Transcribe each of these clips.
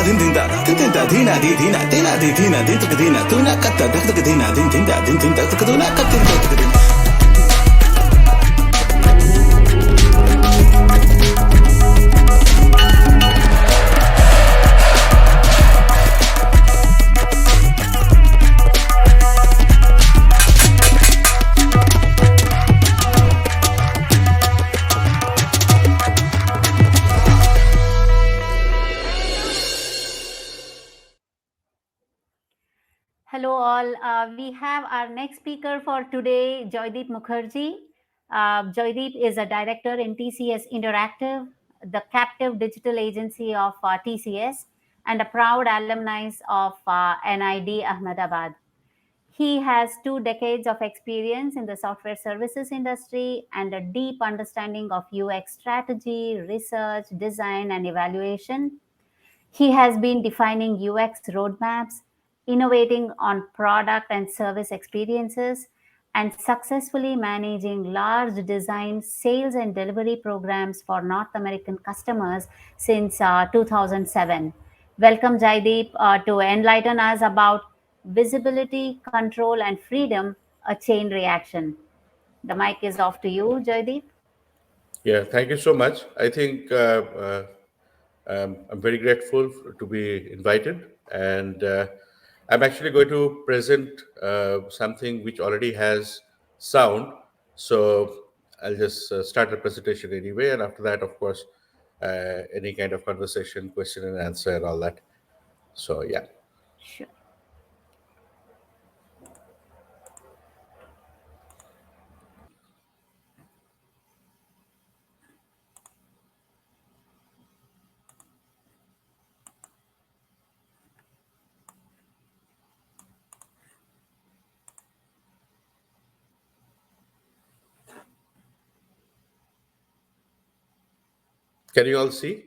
din din da din din da dina di dina dina di dina din tuk dina tuna katta dak tuk dina din din da din din da tuk tuna kattin tuk din. Hello all. We have our next speaker for today, Jaydeep Mukherjee. Jaydeep is a director in TCS Interactive, the captive digital agency of TCS, and a proud alumnus of NID Ahmedabad. He has 2 decades of experience in the software services industry and a deep understanding of UX strategy, research, design, and evaluation. He has been defining UX roadmaps, innovating on product and service experiences, and successfully managing large design, sales, and delivery programs for North American customers since 2007. Welcome, Jaydeep, to enlighten us about visibility, control, and freedom, a chain reaction. The mic is off to you, Jaydeep. Yeah, thank you so much. I think I'm very grateful to be invited, and I'm actually going to present something which already has sound. So I'll just start the presentation anyway, and after that, of course, any kind of conversation, question and answer, and all that. So yeah. Sure. Can you all see?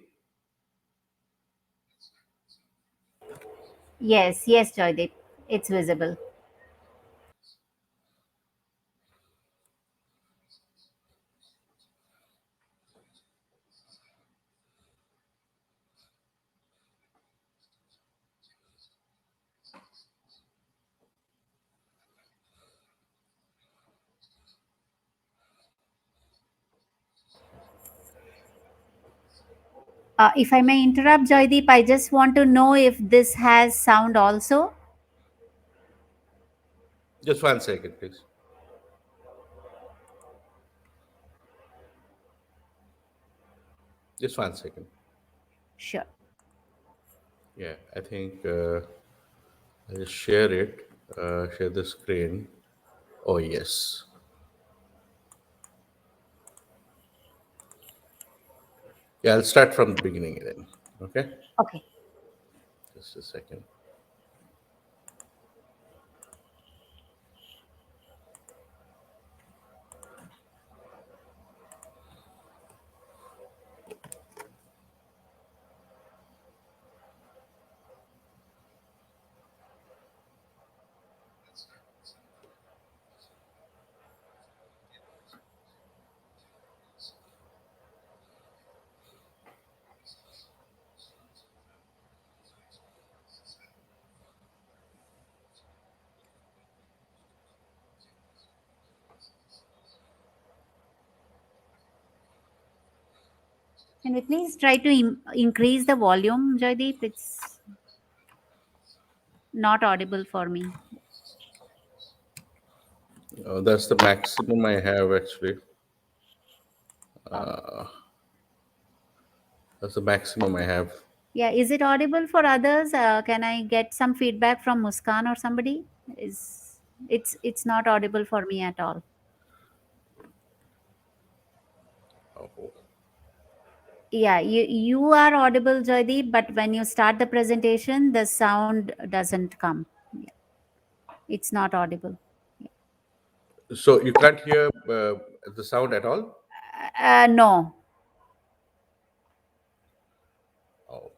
Yes, Jaydeep. It's visible. If I may interrupt, Joydeep, I just want to know if this has sound also. Just 1 second, please. Just 1 second. Sure. Yeah, I think I'll just share it. Share the screen. Oh yes. Yeah, I'll start from the beginning then. Okay, Okay. just a second. Can we please try to increase the volume, Joydeep? It's not audible for me. That's the maximum I have actually. That's the maximum I have. Yeah, is it audible for others? Can I get some feedback from Muskan or somebody? Is it's not audible for me at all. Oh, Yeah, you are audible, Joydeep, but when you start the presentation, the sound doesn't come. Yeah, it's not audible. so you can't hear the sound at all? No. Oh,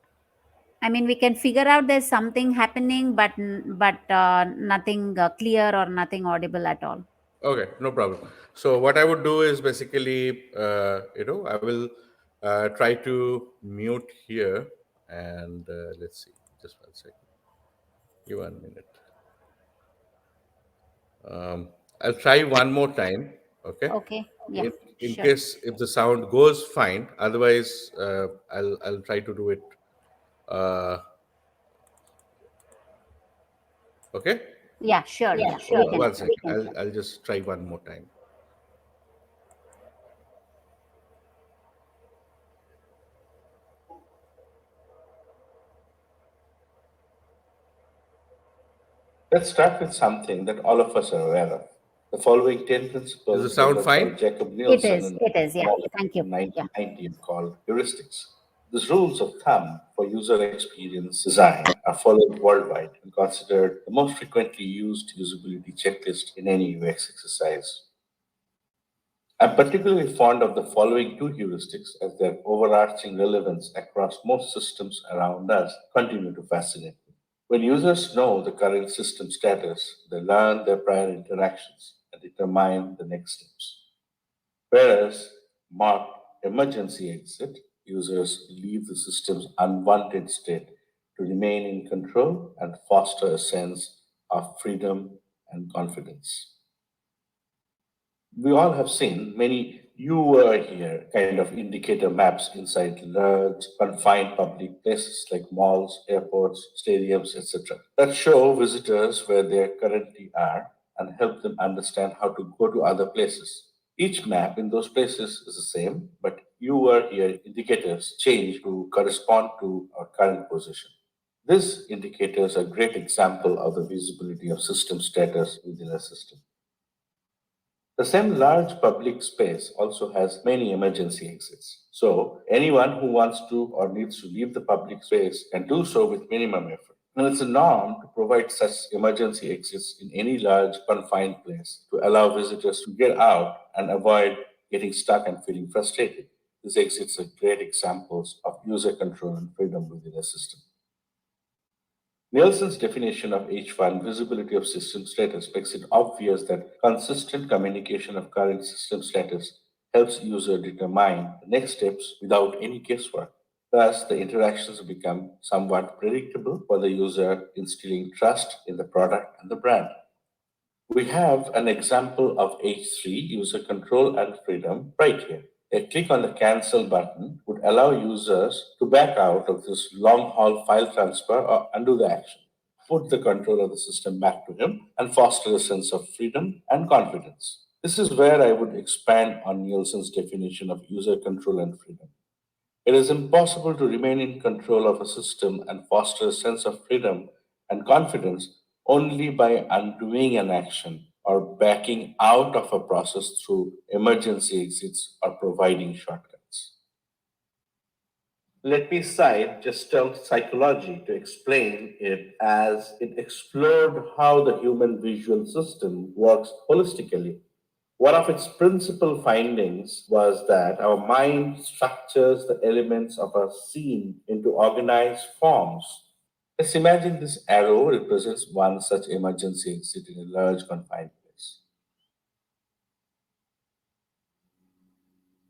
I mean, we can figure out there's something happening, but nothing clear or nothing audible at all. okay, no problem. So what I would do is basically, I will try to mute here, And let's see, just 1 second. Give 1 minute. I'll try one more time. Okay. Okay. Yeah, In sure. case if the sound goes fine, otherwise I'll try to do it. Uh, okay. Yeah, sure. Yeah, Yeah, sure. we can. 1 second. I'll just try one more time. Let's start with something that all of us are aware of. The following 10 principles Is the sound developed by fine? Jacob Nielsen in It is. Yeah. Thank you. in Yeah. 1990 called heuristics. These rules of thumb for user experience design are followed worldwide and considered the most frequently used usability checklist in any UX exercise. I'm particularly fond of the following two heuristics as their overarching relevance across most systems around us continue to fascinate me. When users know the current system status, they learn their prior interactions and determine the next steps. Whereas marked emergency exit, users leave the system's unwanted state to remain in control and foster a sense of freedom and confidence. We all have seen many you were here kind of indicator maps inside large confined public places like malls, airports, stadiums, etc. that show visitors where they currently are and help them understand how to go to other places. Each map in those places is the same, but you were here indicators change to correspond to our current position. These indicators are a great example of the visibility of system status within a system. The same large public space also has many emergency exits. So anyone who wants to or needs to leave the public space can do so with minimum effort. And it's a norm to provide such emergency exits in any large confined place to allow visitors to get out and avoid getting stuck and feeling frustrated. These exits are great examples of user control and freedom within a system. Nielsen's definition of H1, visibility of system status, makes it obvious that consistent communication of current system status helps user determine the next steps without any guesswork. Thus, the interactions become somewhat predictable for the user, instilling trust in the product and the brand. We have an example of H3, user control and freedom, right here. A click on the cancel button would allow users to back out of this long haul file transfer or undo the action, put the control of the system back to him, and foster a sense of freedom and confidence. This is where I would expand on Nielsen's definition of user control and freedom. It is impossible to remain in control of a system and foster a sense of freedom and confidence only by undoing an action or backing out of a process through emergency exits or providing shortcuts. Let me cite Gestalt psychology to explain it as it explored how the human visual system works holistically. One of its principal findings was that our mind structures the elements of a scene into organized forms. Let's imagine this arrow represents one such emergency exit in a large confined place.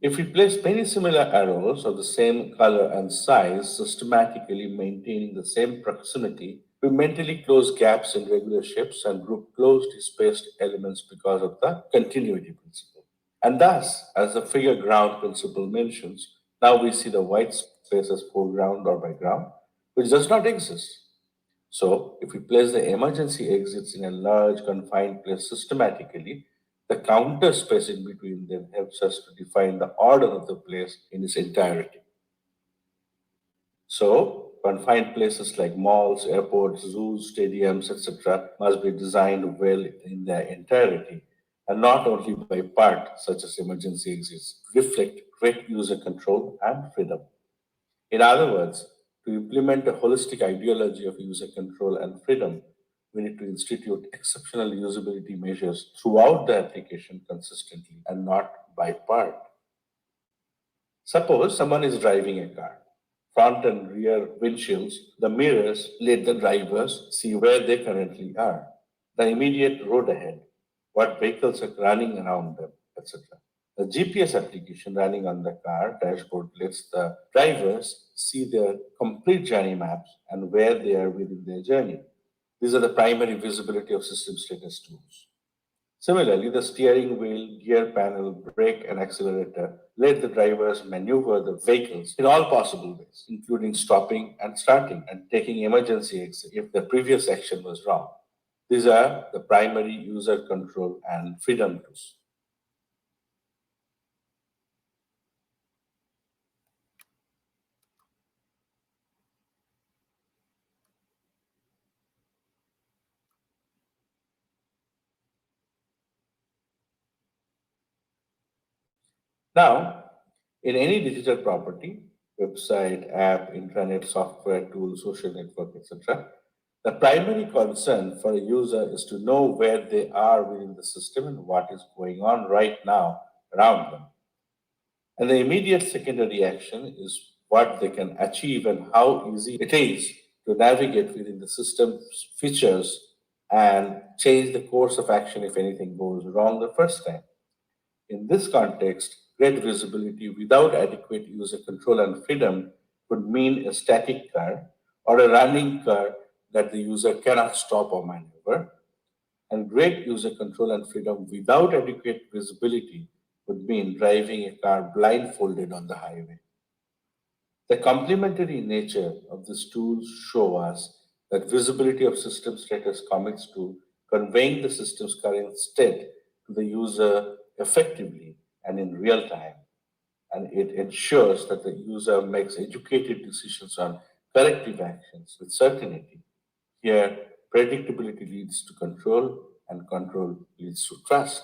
If we place many similar arrows of the same color and size, systematically maintaining the same proximity, we mentally close gaps in regular shapes and group closely spaced elements because of the continuity principle. And thus, as the figure ground principle mentions, now we see the white space as foreground or background, which does not exist. So, if we place the emergency exits in a large confined place systematically, the counter space in between them helps us to define the order of the place in its entirety. So, confined places like malls, airports, zoos, stadiums, etc., must be designed well in their entirety and not only by part, such as emergency exits, reflect great user control and freedom. In other words, to implement a holistic ideology of user control and freedom, we need to institute exceptional usability measures throughout the application consistently and not by part. Suppose someone is driving a car. Front and rear windshields, the mirrors let the drivers see where they currently are, the immediate road ahead, what vehicles are running around them, etc. The GPS application running on the car dashboard lets the drivers see their complete journey maps and where they are within their journey. These are the primary visibility of system status tools. Similarly, the steering wheel, gear panel, brake, and accelerator let the drivers maneuver the vehicles in all possible ways, including stopping and starting and taking emergency exit if the previous action was wrong. These are the primary user control and freedom tools. Now, in any digital property, website, app, intranet, software, tool, social network, etc., the primary concern for a user is to know where they are within the system and what is going on right now around them. And the immediate secondary action is what they can achieve and how easy it is to navigate within the system's features and change the course of action if anything goes wrong the first time. In this context, great visibility without adequate user control and freedom could mean a static car or a running car that the user cannot stop or maneuver. And great user control and freedom without adequate visibility would mean driving a car blindfolded on the highway. The complementary nature of these tools show us that visibility of system status commits to conveying the system's current state to the user effectively and in real time. And it ensures that the user makes educated decisions on corrective actions with certainty. Here, predictability leads to control, and control leads to trust.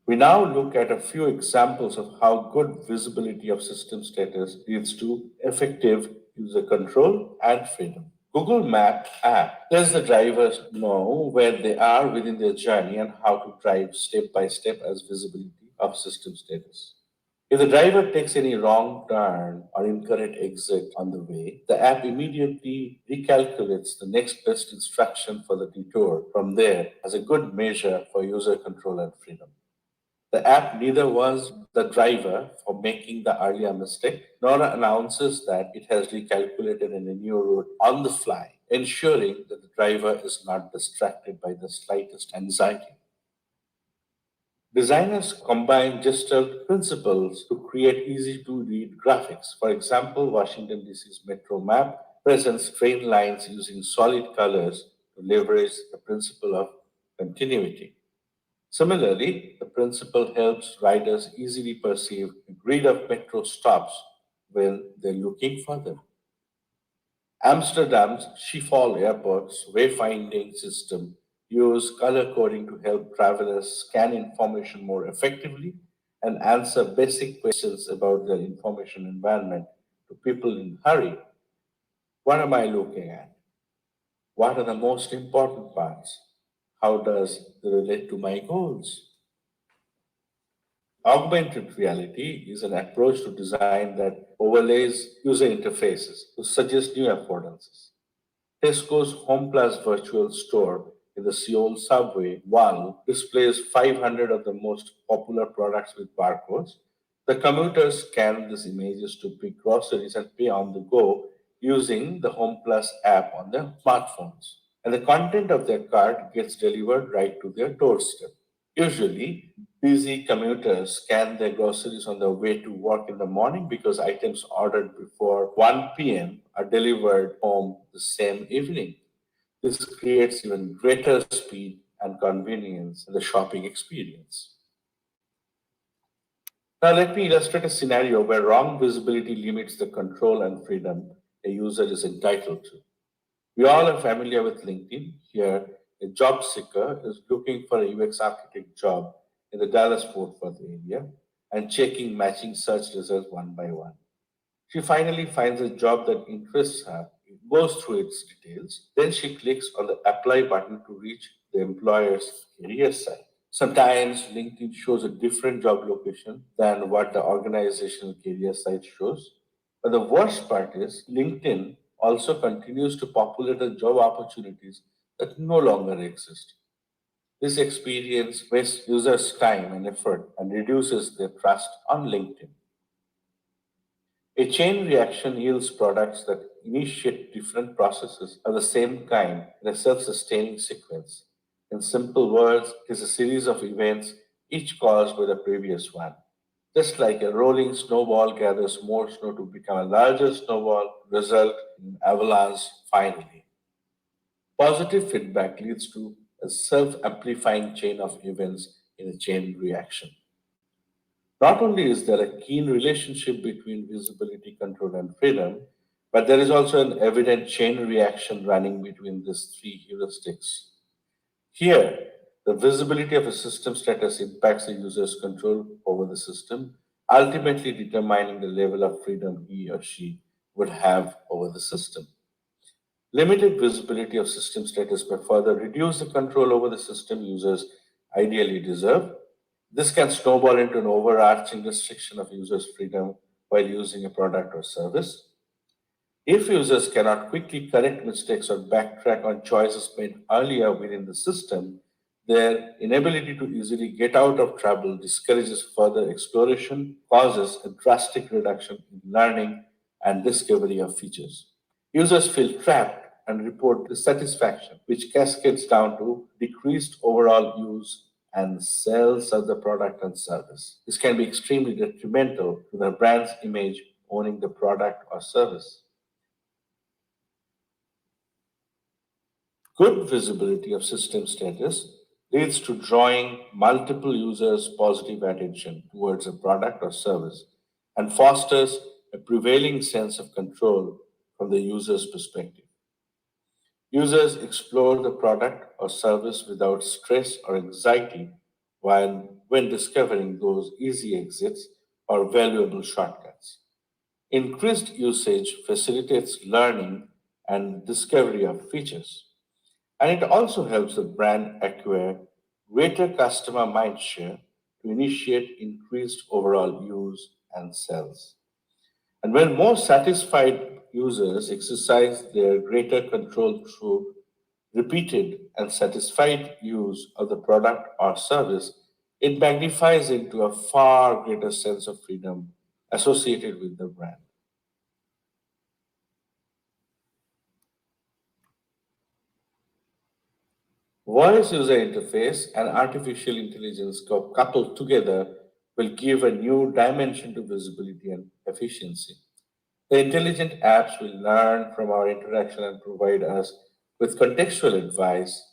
We now look at a few examples of how good visibility of system status leads to effective user control and freedom. Google Map app lets the drivers know where they are within their journey and how to drive step by step as visibility of system status. If the driver takes any wrong turn or incorrect exit on the way, the app immediately recalculates the next best instruction for the detour from there as a good measure for user control and freedom. The app neither warns the driver for making the earlier mistake nor announces that it has recalculated in a new route on the fly, ensuring that the driver is not distracted by the slightest anxiety. Designers combine gestural principles to create easy to read graphics. For example, Washington DC's Metro map presents train lines using solid colors to leverage the principle of continuity. Similarly, the principle helps riders easily perceive a grid of metro stops when they're looking for them. Amsterdam's Schiphol Airport's wayfinding system use color coding to help travelers scan information more effectively and answer basic questions about their information environment to people in a hurry. What am I looking at? What are the most important parts? How does it relate to my goals? Augmented reality is an approach to design that overlays user interfaces to suggest new affordances. Tesco's Home Plus virtual store in the Seoul subway one displays 500 of the most popular products with barcodes. The commuters scan these images to pick groceries and pay on the go using the Home Plus app on their smartphones. And the content of their cart gets delivered right to their doorstep. Usually, busy commuters scan their groceries on their way to work in the morning because items ordered before 1 p.m. are delivered home the same evening. This creates even greater speed and convenience in the shopping experience. Now, let me illustrate a scenario where wrong visibility limits the control and freedom a user is entitled to. We all are familiar with LinkedIn. Here, a job seeker is looking for a UX architect job in the Dallas Fort Worth area and checking matching search results one by one. She finally finds a job that interests her, goes through its details, then she clicks on the apply button to reach the employer's career site. Sometimes LinkedIn shows a different job location than what the organizational career site shows. But the worst part is LinkedIn also continues to populate the job opportunities that no longer exist. This experience wastes users' time and effort and reduces their trust on LinkedIn. A chain reaction yields products that initiate different processes of the same kind in a self-sustaining sequence. In simple words, it is a series of events, each caused by the previous one. Just like a rolling snowball gathers more snow to become a larger snowball, result in avalanche finally. Positive feedback leads to a self-amplifying chain of events in a chain reaction. Not only is there a keen relationship between visibility, control, and freedom, but there is also an evident chain reaction running between these three heuristics. Here, the visibility of a system status impacts the user's control over the system, ultimately determining the level of freedom he or she would have over the system. Limited visibility of system status may further reduce the control over the system users ideally deserve. This can snowball into an overarching restriction of users' freedom while using a product or service. If users cannot quickly correct mistakes or backtrack on choices made earlier within the system, their inability to easily get out of trouble discourages further exploration, causes a drastic reduction in learning and discovery of features. Users feel trapped and report dissatisfaction, which cascades down to decreased overall use and sales of the product and service. This can be extremely detrimental to the brand's image owning the product or service. Good visibility of system status leads to drawing multiple users' positive attention towards a product or service and fosters a prevailing sense of control from the user's perspective. Users explore the product or service without stress or anxiety while when discovering those easy exits or valuable shortcuts. Increased usage facilitates learning and discovery of features, and it also helps the brand acquire greater customer mindshare to initiate increased overall use and sales. And when more satisfied users exercise their greater control through repeated and satisfied use of the product or service, it magnifies into a far greater sense of freedom associated with the brand. Voice user interface and artificial intelligence coupled together will give a new dimension to visibility and efficiency. The intelligent apps will learn from our interaction and provide us with contextual advice.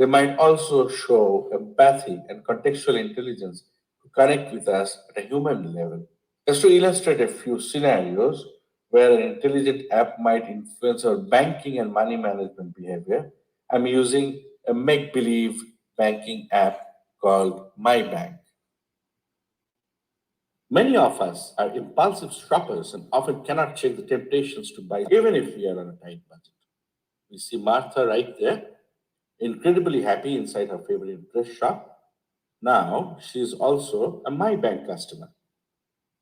They might also show empathy and contextual intelligence to connect with us at a human level. Just to illustrate a few scenarios where an intelligent app might influence our banking and money management behavior, I'm using a make believe banking app called My Bank. Many of us are impulsive shoppers and often cannot check the temptations to buy, even if we are on a tight budget. We see Martha right there, incredibly happy inside her favorite dress shop. Now she is also a My Bank customer.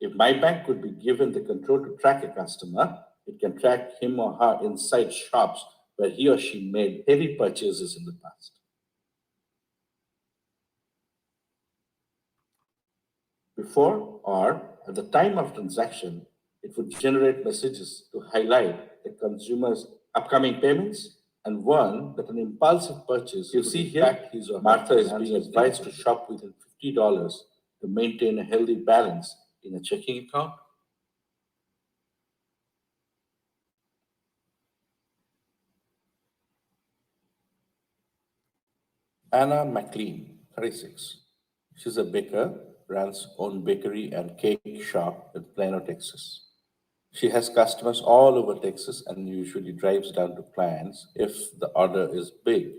If My Bank could be given the control to track a customer, it can track him or her inside shops where he or she made heavy purchases in the past. Before or at the time of transaction, it would generate messages to highlight the consumer's upcoming payments and warn that an impulsive purchase. You see here, Martha is being advised to shop within $50 to maintain a healthy balance in a checking account. Anna McLean, 36. She's a baker, runs own bakery and cake shop in Plano, Texas. She has customers all over Texas and usually drives down to clients if the order is big.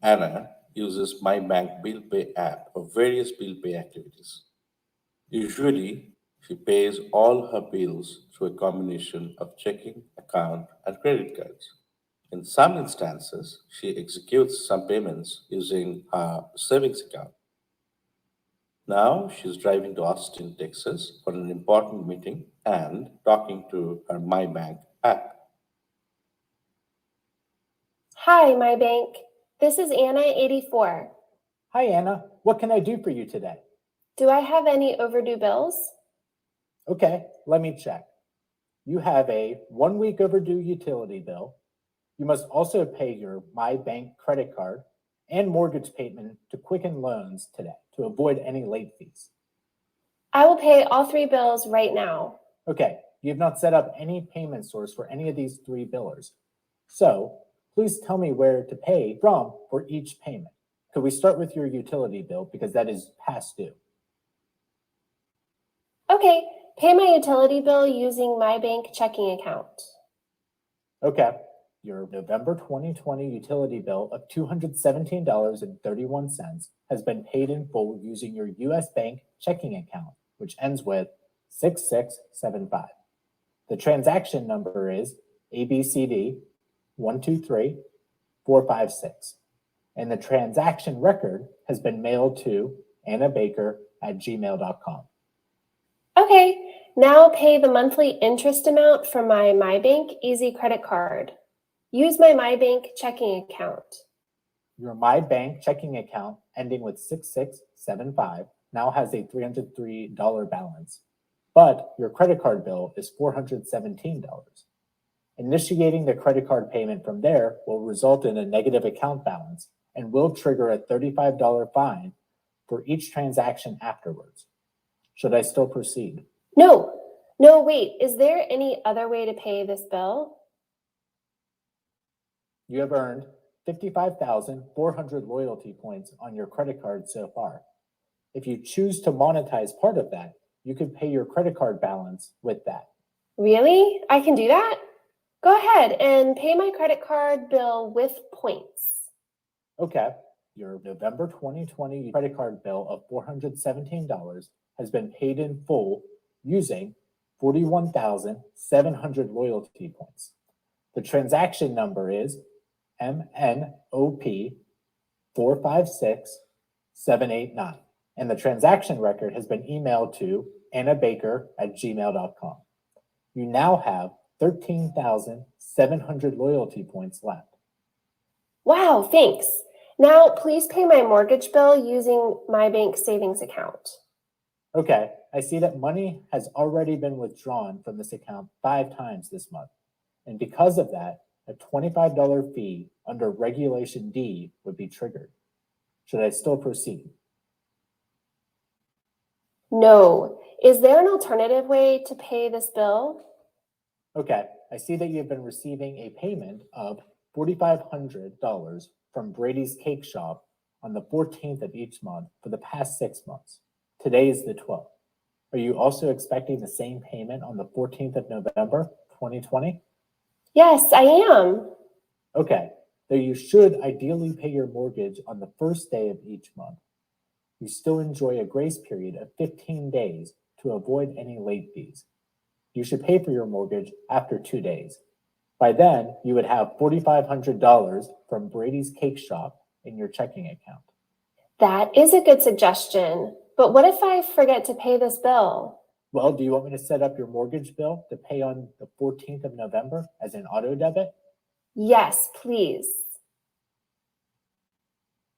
Anna uses My Bank Bill Pay app for various bill pay activities. Usually, she pays all her bills through a combination of checking, account, and credit cards. In some instances, she executes some payments using her savings account. Now she's driving to Austin, Texas for an important meeting and talking to her MyBank app. Hi, my bank. This is Anna, 84. Hi, Anna. What can I do for you today? Do I have any overdue bills? Okay, let me check. You have a 1-week overdue utility bill. You must also pay your My Bank credit card and mortgage payment to Quicken Loans today to avoid any late fees. I will pay all 3 bills right now. Okay, you have not set up any payment source for any of these 3 billers. So please tell me where to pay from for each payment. Could we start with your utility bill because that is past due? Okay, pay my utility bill using my bank checking account. Okay, your November 2020 utility bill of $217.31 has been paid in full using your U.S. Bank checking account, which ends with 6675. The transaction number is ABCD 123456, and the transaction record has been mailed to annabaker@gmail.com. Okay, now pay the monthly interest amount for my MyBank Easy credit card. Use my MyBank checking account. Your My Bank checking account ending with 6675 now has a $303 balance, but your credit card bill is $417. Initiating the credit card payment from there will result in a negative account balance and will trigger a $35 fine for each transaction afterwards. Should I still proceed? No, wait, is there any other way to pay this bill? You have earned 55,400 loyalty points on your credit card so far. If you choose to monetize part of that, you could pay your credit card balance with that. Really? I can do that? Go ahead and pay my credit card bill with points. Okay, your November 2020 credit card bill of $417 has been paid in full using 41,700 loyalty points. The transaction number is MNOP 456789, and the transaction record has been emailed to annabaker@gmail.com. You now have 13,700 loyalty points left. Wow, thanks. Now please pay my mortgage bill using my bank savings account. Okay, I see that money has already been withdrawn from this account 5 times this month. And because of that, a $25 fee under Regulation D would be triggered. Should I still proceed? No. Is there an alternative way to pay this bill? Okay, I see that you've been receiving a payment of $4,500 from Brady's Cake Shop on the 14th of each month for the past 6 months. Today is the 12th. Are you also expecting the same payment on the 14th of November, 2020? Yes, I am. Okay, though you should ideally pay your mortgage on the first day of each month. You still enjoy a grace period of 15 days to avoid any late fees. You should pay for your mortgage after 2 days. By then, you would have $4,500 from Brady's Cake Shop in your checking account. That is a good suggestion. But what if I forget to pay this bill? Well, do you want me to set up your mortgage bill to pay on the 14th of November as an auto debit? Yes, please.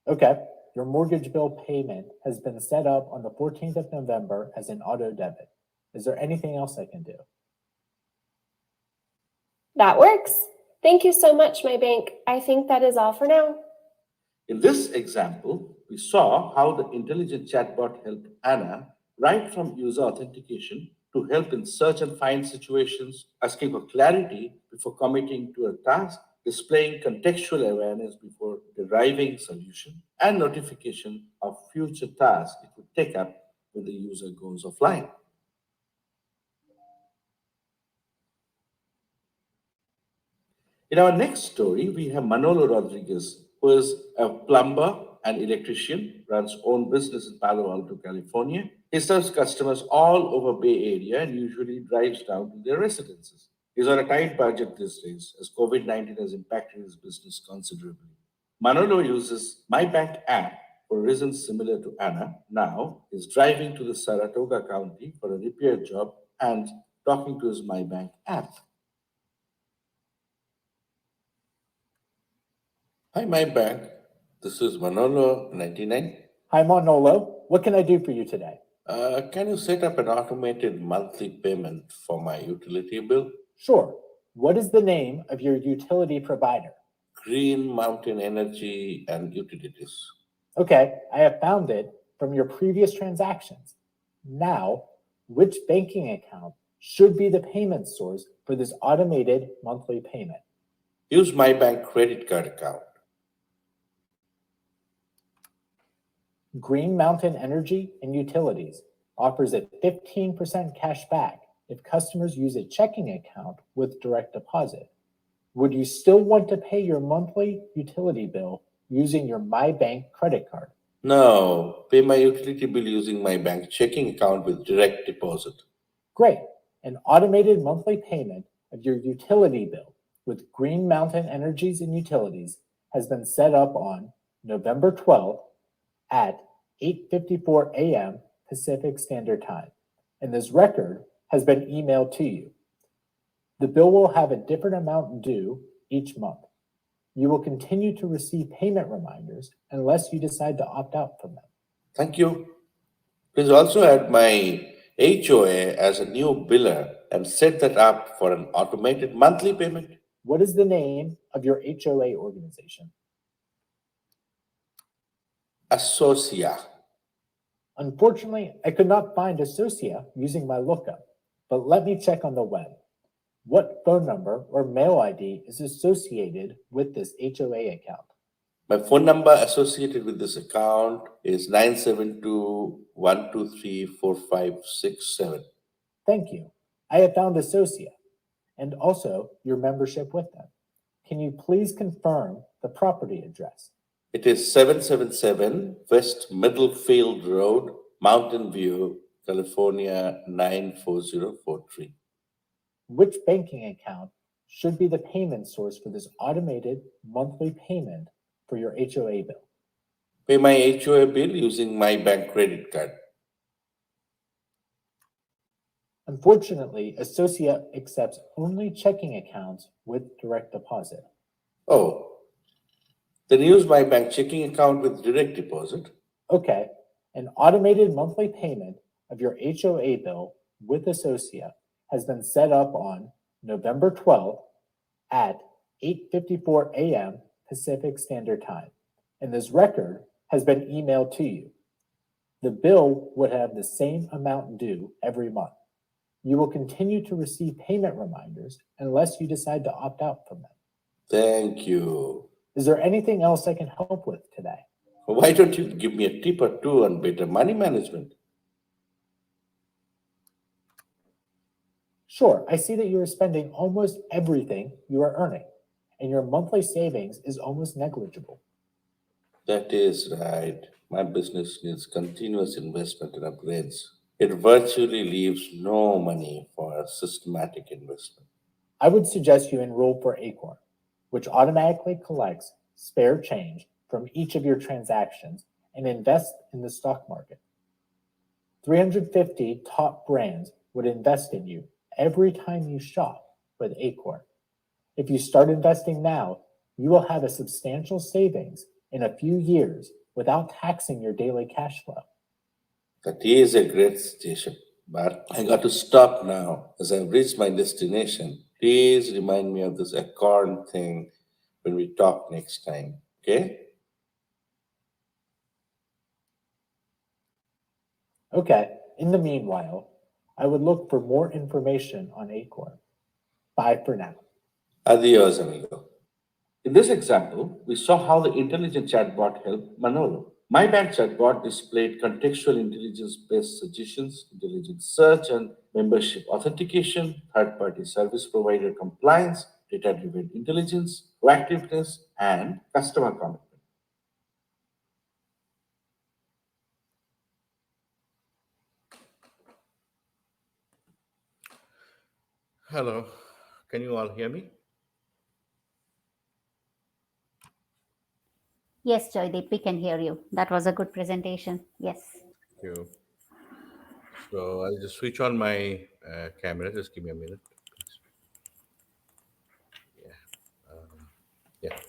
Okay, your mortgage bill payment has been set up on the 14th of November as an auto debit. Is there anything else I can do? That works. Thank you so much, my bank. I think that is all for now. In this example, we saw how the intelligent chatbot helped Anna right from user authentication to help in search and find situations, asking for clarity before committing to a task, displaying contextual awareness before deriving solution, and notification of future tasks it would take up when the user goes offline. In our next story, we have Manolo Rodriguez, who is a plumber and electrician, runs own business in Palo Alto, California. He serves customers all over Bay Area and usually drives down to their residences. He's on a tight budget these days as COVID-19 has impacted his business considerably. Manolo uses My Bank app for reasons similar to Anna. Now he's driving to the Saratoga County for a repair job and talking to his My Bank app. Hi, My Bank. This is Manolo, 99. Hi, Manolo. What can I do for you today? Can you set up an automated monthly payment for my utility bill? Sure. What is the name of your utility provider? Green Mountain Energy and Utilities. Okay, I have found it from your previous transactions. Now, which banking account should be the payment source for this automated monthly payment? Use my bank credit card account. Green Mountain Energy and Utilities offers a 15% cash back if customers use a checking account with direct deposit. Would you still want to pay your monthly utility bill using your MyBank credit card? No, pay my utility bill using my bank checking account with direct deposit. Great. An automated monthly payment of your utility bill with Green Mountain Energies and Utilities has been set up on November 12th at 8:54 a.m. Pacific Standard Time, and this record has been emailed to you. The bill will have a different amount due each month. You will continue to receive payment reminders unless you decide to opt out from them. Thank you. Please also add my HOA as a new biller and set that up for an automated monthly payment. What is the name of your HOA organization? Associa. Unfortunately, I could not find Associa using my lookup, but let me check on the web. What phone number or mail ID is associated with this HOA account? My phone number associated with this account is 972-123-4567. Thank you. I have found Associa and also your membership with them. Can you please confirm the property address? It is 777 West Middlefield Road, Mountain View, California 94043. Which banking account should be the payment source for this automated monthly payment for your HOA bill? Pay my HOA bill using my bank credit card. Unfortunately, Associa accepts only checking accounts with direct deposit. Oh, then use my bank checking account with direct deposit. Okay, an automated monthly payment of your HOA bill with Associa has been set up on November 12th at 8:54 a.m. Pacific Standard Time, and this record has been emailed to you. The bill would have the same amount due every month. You will continue to receive payment reminders unless you decide to opt out from them. Thank you. Is there anything else I can help with today? Why don't you give me a tip or two on better money management? Sure, I see that you are spending almost everything you are earning, and your monthly savings is almost negligible. That is right. My business needs continuous investment and upgrades. It virtually leaves no money for a systematic investment. I would suggest you enroll for Acorn, which automatically collects spare change from each of your transactions and invest in the stock market. 350 top brands would invest in you every time you shop with Acorn. If you start investing now, you will have a substantial savings in a few years without taxing your daily cash flow. That is a great suggestion, but I got to stop now as I've reached my destination. Please remind me of this acorn thing when we talk next time, okay? Okay, in the meanwhile, I would look for more information on Acorn. Bye for now. Adios, amigo. In this example, we saw how the intelligent chatbot helped Manolo. My bank chatbot displayed contextual intelligence-based suggestions, intelligent search and membership authentication, third-party service provider compliance, data-driven intelligence, proactiveness, and customer commitment. Hello, can you all hear me? Yes, Jaydeep, we can hear you. That was a good presentation. Yes. Thank you. So I'll just switch on my camera. Just give me a minute. Yeah. Yeah.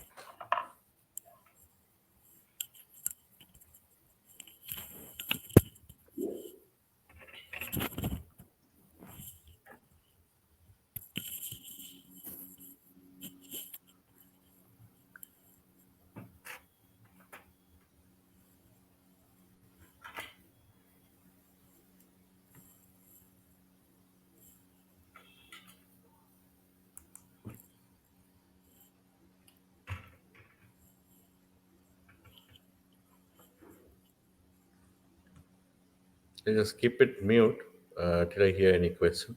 I just keep it mute till I hear any question.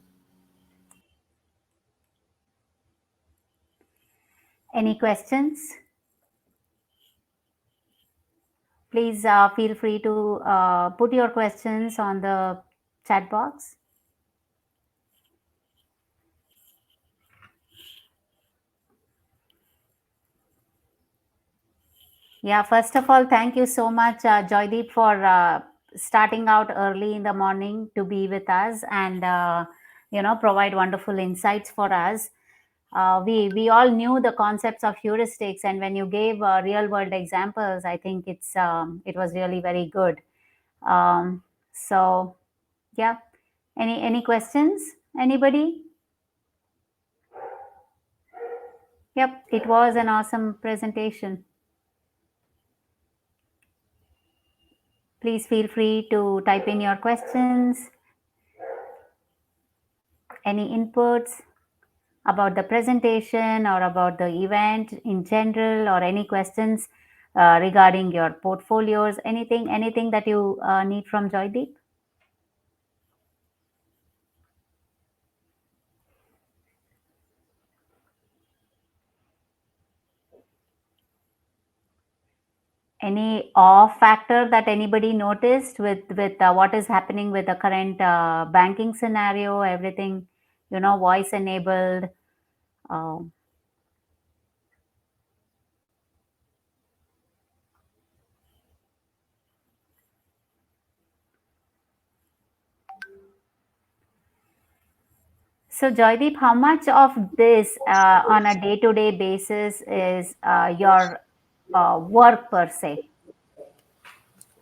Any questions? Please feel free to put your questions on the chat box. Yeah, first of all, thank you so much, Jaydeep, for starting out early in the morning to be with us and provide wonderful insights for us. We all knew the concepts of heuristics, and when you gave real world examples, I think it was really very good. So yeah, any questions? Anybody? Yep, it was an awesome presentation. Please feel free to type in your questions. Any inputs about the presentation or about the event in general, or any questions regarding your portfolios, anything that you need from Jaydeep? Any awe factor that anybody noticed with what is happening with the current banking scenario, everything, voice enabled? um, So, Joydeep, how much of this on a day-to-day basis is your work per se?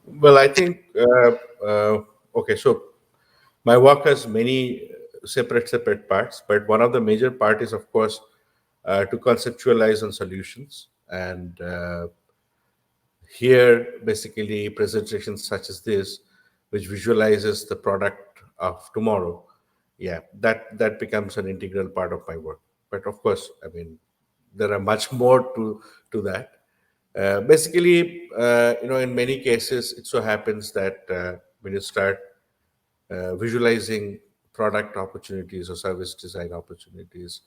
Well, I think okay. So my work has many separate parts, but one of the major part is, of course, to conceptualize on solutions. And here, basically, presentations such as this, which visualizes the product of tomorrow, yeah, that becomes an integral part of my work. But of course, I mean, there are much more to that. Basically, in many cases, it so happens that when you start visualizing product opportunities or service design opportunities,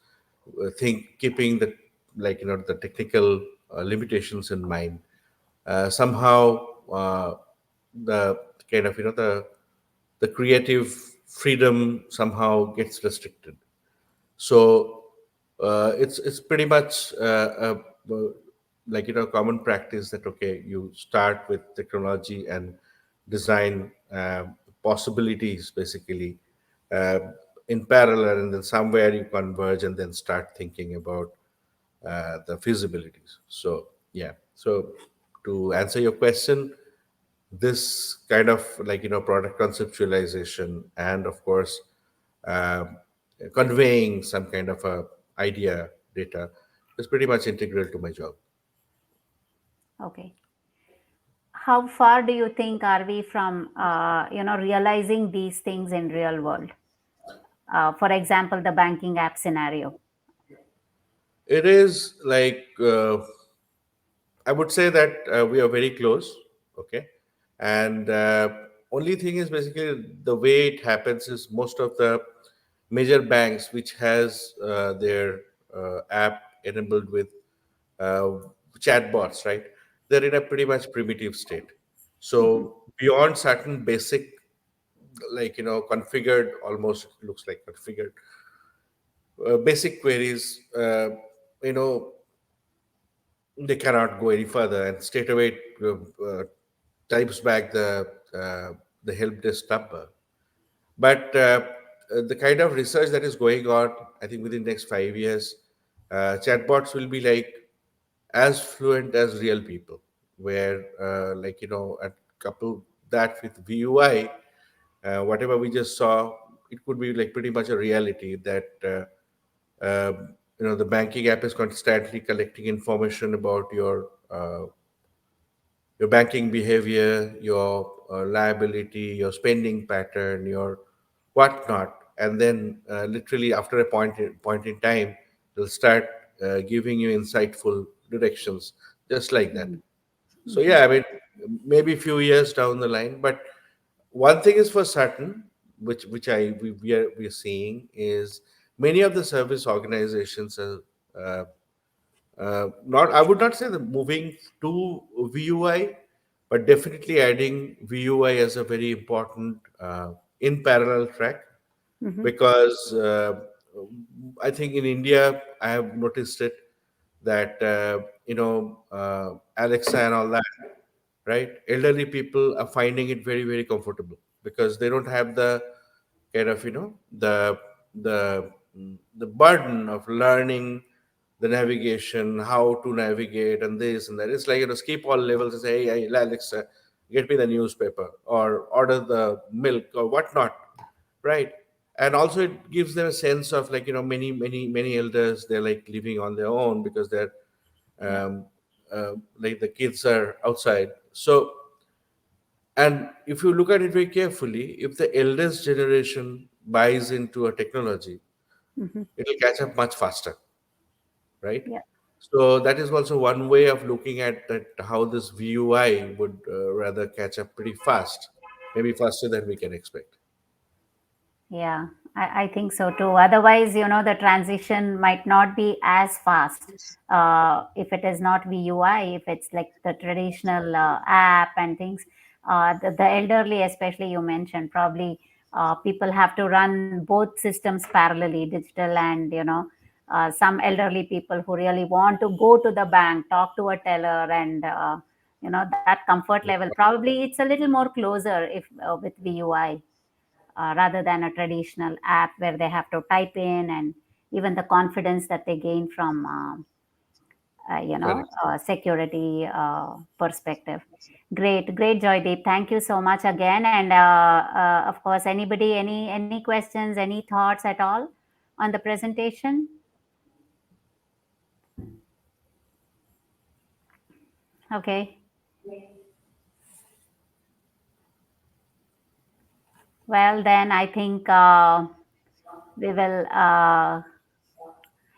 keeping the, the technical limitations in mind, somehow the kind of the creative freedom somehow gets restricted. So it's pretty much common practice that, okay, you start with technology and design possibilities, basically, uh, in parallel, and then somewhere you converge and then start thinking about the feasibilities. So yeah, so to answer your question, this kind of, product conceptualization and, of course, um, conveying some kind of a idea data is pretty much integral to my job. Okay. How far do you think are we from, realizing these things in real world? For example, the banking app scenario. It is like, I would say that we are very close. Okay, and only thing is, basically, the way it happens is most of the major banks which has their app enabled with uh, chatbots, right? They're in a pretty much primitive state. Mhm. So beyond certain basic, configured, almost looks like configured basic queries, you know, they cannot go any further, and straight away types back the help desk number. But the kind of research that is going on, I think within the next 5 years, chatbots will be like as fluent as real people, where and couple that with VUI, whatever we just saw, it could be like pretty much a reality that the banking app is constantly collecting information about your banking behavior, your liability, your spending pattern, your whatnot, and then literally after a point in time, they'll start giving you insightful directions, just like that. Mhm. So Mhm. yeah, I mean, maybe a few years down the line, but one thing is for certain, which we are seeing is many of the service organizations are not, I would not say that moving to VUI, but definitely adding VUI as a very important in parallel track, Mhm. because I think in India I have noticed it that Alexa and all that, right? Elderly people are finding it very, very comfortable because they don't have the kind of the burden of learning the navigation, how to navigate, and this and that. It's like skip all levels and say, "Hey, Alexa, get me the newspaper or order the milk or whatnot," right? And also it gives them a sense of like many elders, they're like living on their own because they're Yeah. um, like the kids are outside. So, and if you look at it very carefully, if the eldest generation buys into a technology, Mhm. it'll catch up much faster, right? Yeah. So that is also one way of looking at that, how this VUI would rather catch up pretty fast, maybe faster than we can expect. Yeah, I think so too. Otherwise, the transition might not be as fast if it is not VUI, if it's like the traditional app and things. The elderly, especially you mentioned, probably people have to run both systems parallelly, digital and, some elderly people who really want to go to the bank, talk to a teller, and, that comfort level. Probably it's a little more closer if with VUI rather than a traditional app where they have to type in, and even the confidence that they gain from Correct. security perspective. Great, Joydeep, thank you so much again. And of course, anybody, any questions, any thoughts at all on the presentation? Okay, well then I think we will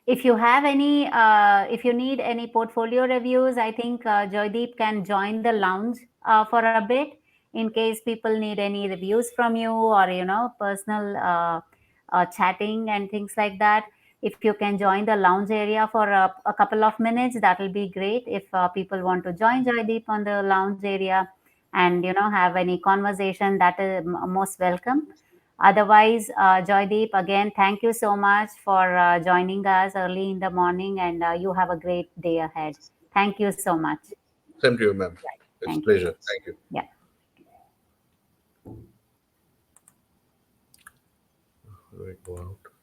if you have any if you need any portfolio reviews, I think Joydeep can join the lounge for a bit in case people need any reviews from you, or personal chatting and things like that. If you can join the lounge area for a couple of minutes, that will be great. If people want to join Joydeep on the lounge area and have any conversation, that is most welcome. Otherwise, Joydeep, again, thank you so much for joining us early in the morning, and you have a great day ahead. Thank you so much. Same to you, ma'am. It's a Thank you. pleasure. Thank you. Yeah. Right, go out.